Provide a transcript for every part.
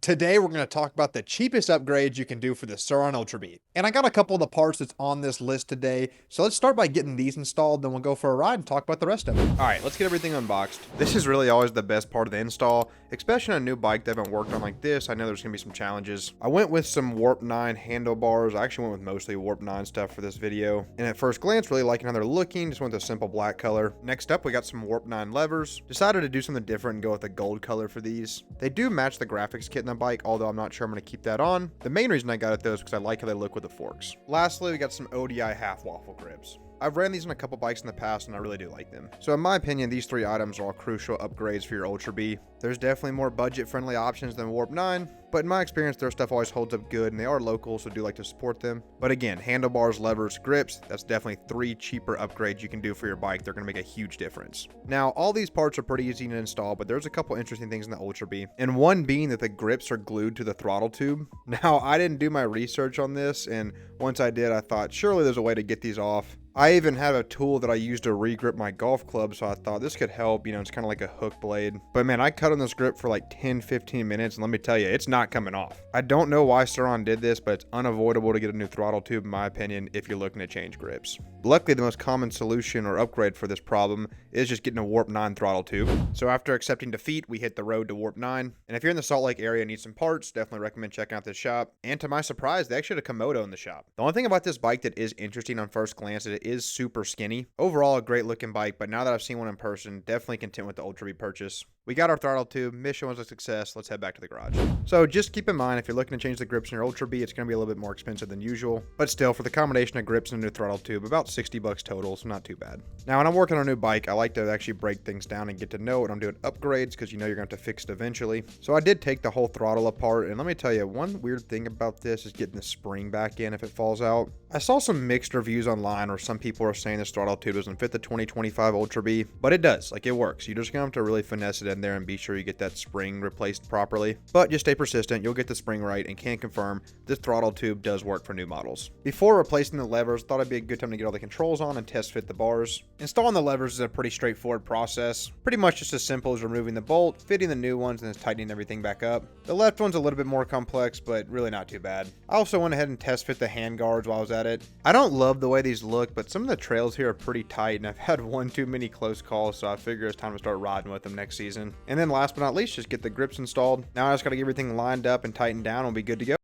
Today, we're going to talk about the cheapest upgrades you can do for the Surron Ultra Beat. And I got a couple of the parts that's on this list today. So let's start by getting these installed, then we'll go for a ride and talk about the rest of it. Alright, let's get everything unboxed. This is really always the best part of the install, especially on a new bike that I haven't worked on like this. I know there's going to be some challenges. I went with some Warp 9 handlebars. I actually went with mostly Warp 9 stuff for this video. And at first glance, really liking how they're looking. Just went with a simple black color. Next up, we got some Warp 9 levers. Decided to do something different and go with a gold color for these. They do match the graphics kit in the bike, although I'm not sure I'm going to keep that on. The main reason I got it though is because I like how they look with the forks. Lastly, we got some ODI half waffle grips. I've ran these on a couple bikes in the past and I really do like them. So in my opinion, these three items are all crucial upgrades for your Ultra B. There's definitely more budget friendly options than Warp 9, but in my experience, their stuff always holds up good and they are local, so do like to support them. But again, handlebars, levers, grips, that's definitely three cheaper upgrades you can do for your bike. They're going to make a huge difference. Now, all these parts are pretty easy to install, but there's a couple interesting things in the Ultra B, and one being that the grips are glued to the throttle tube. Now, I didn't do my research on this, and once I did, I thought surely there's a way to get these off. I even have a tool that I use to re-grip my golf club, so I thought this could help. You know, it's kind of like a hook blade. But man, I cut on this grip for like 10-15 minutes, and let me tell you, it's not coming off. I don't know why Surron did this, but it's unavoidable to get a new throttle tube, in my opinion, if you're looking to change grips. Luckily, the most common solution or upgrade for this problem is just getting a Warp 9 throttle tube. So after accepting defeat, we hit the road to Warp 9. And if you're in the Salt Lake area and need some parts, definitely recommend checking out this shop. And to my surprise, they actually had a Komodo in the shop. The only thing about this bike that is interesting on first glance is it is super skinny. Overall, a great looking bike, but now that I've seen one in person, definitely content with the Ultra B purchase. We got our throttle tube, mission was a success. Let's head back to the garage. So just keep in mind, if you're looking to change the grips in your Ultra B, it's going to be a little bit more expensive than usual, but still, for the combination of grips and a new throttle tube, about 60 bucks total, so not too bad. Now, when I'm working on a new bike, I like to actually break things down and get to know when I'm doing upgrades, because you know you're going to have to fix it eventually. So I did take the whole throttle apart, and let me tell you, one weird thing about this is getting the spring back in if it falls out. I saw some mixed reviews online where some people are saying this throttle tube doesn't fit the 2025 Ultra B, but it does. Like, it works. You're just going to have to really finesse it in there and be sure you get that spring replaced properly. But just stay persistent, you'll get the spring right, and can confirm this throttle tube does work for new models. Before replacing the levers, thought it'd be a good time to get all the controls on and test fit the bars. Installing the levers is a pretty straightforward process. Pretty much just as simple as removing the bolt, fitting the new ones, and then tightening everything back up. The left one's a little bit more complex, but really not too bad. I also went ahead and test fit the hand guards while I was at it. I don't love the way these look, but some of the trails here are pretty tight, and I've had one too many close calls, so I figure it's time to start riding with them next season. And then last but not least, just get the grips installed. Now I just got to get everything lined up and tightened down, and we'll be good to go.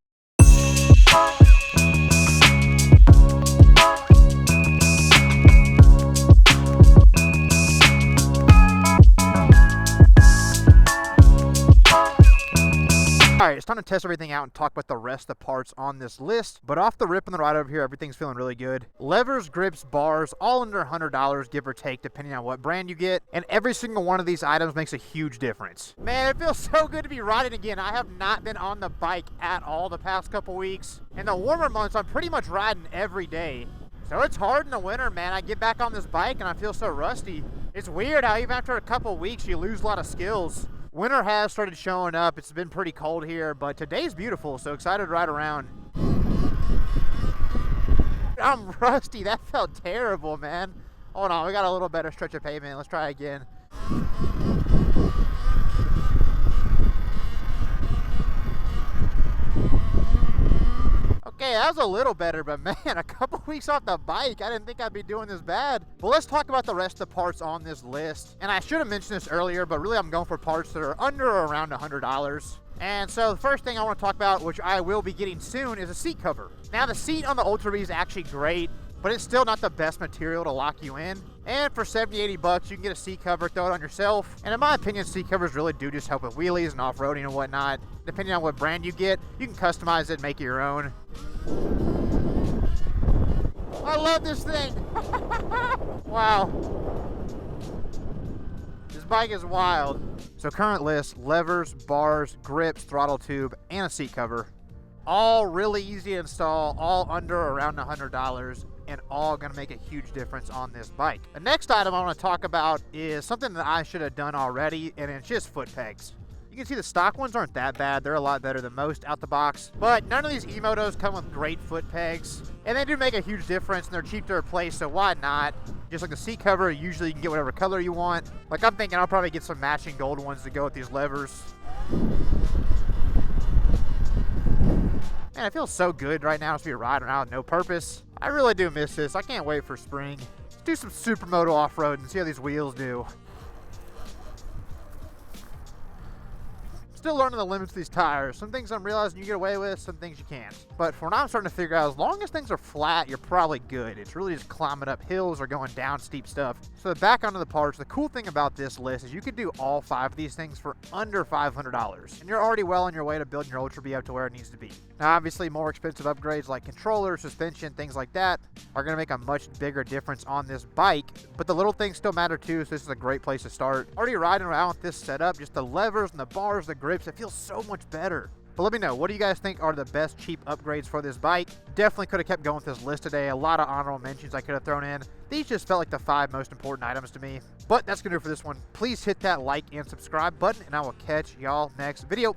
Alright, it's time to test everything out and talk about the rest of the parts on this list. But off the rip on the ride over here, everything's feeling really good. Levers, grips, bars, all under $100, give or take, depending on what brand you get. And every single one of these items makes a huge difference. Man, it feels so good to be riding again. I have not been on the bike at all the past couple weeks. In the warmer months, I'm pretty much riding every day. So it's hard in the winter, man. I get back on this bike and I feel so rusty. It's weird how even after a couple weeks, you lose a lot of skills. Winter has started showing up. It's been pretty cold here, but today's beautiful, so excited to ride around. I'm rusty. That felt terrible, man. Hold on, we got a little better stretch of pavement. Let's try again. Okay, that was a little better, but man, a couple weeks off the bike, I didn't think I'd be doing this bad. But let's talk about the rest of the parts on this list. And I should have mentioned this earlier, but really I'm going for parts that are under or around $100. And so the first thing I want to talk about, which I will be getting soon, is a seat cover. Now the seat on the Ultra B is actually great, but it's still not the best material to lock you in. And for 70-80 bucks, you can get a seat cover, throw it on yourself. And in my opinion, seat covers really do just help with wheelies and off-roading and whatnot. Depending on what brand you get, you can customize it and make it your own. I love this thing. Wow. This bike is wild. So current list, levers, bars, grips, throttle tube, and a seat cover. All really easy to install, all under around $100, and all gonna make a huge difference on this bike. The next item I wanna talk about is something that I should have done already, and it's just foot pegs. You can see the stock ones aren't that bad. They're a lot better than most out the box. But none of these E-Motos come with great foot pegs. And they do make a huge difference, and they're cheap to replace, so why not? Just like the seat cover, usually you can get whatever color you want. Like I'm thinking I'll probably get some matching gold ones to go with these levers. Man, it feels so good right now to be riding around with no purpose. I really do miss this. I can't wait for spring. Let's do some supermoto off-road and see how these wheels do. Still learning the limits of these tires. Some things I'm realizing you get away with, some things you can't. But for now, I'm starting to figure out, as long as things are flat, you're probably good. It's really just climbing up hills or going down steep stuff. So back onto the parts, the cool thing about this list is you could do all 5 of these things for under $500. And you're already well on your way to building your Ultra B up to where it needs to be. Now, obviously, more expensive upgrades like controller, suspension, things like that are going to make a much bigger difference on this bike. But the little things still matter too, so this is a great place to start. Already riding around with this setup, just the levers and the bars, the grips, it feels so much better. But let me know, what do you guys think are the best cheap upgrades for this bike? Definitely could have kept going with this list today. A lot of honorable mentions I could have thrown in. These just felt like the 5 most important items to me. But that's going to do it for this one. Please hit that like and subscribe button, and I will catch y'all next video.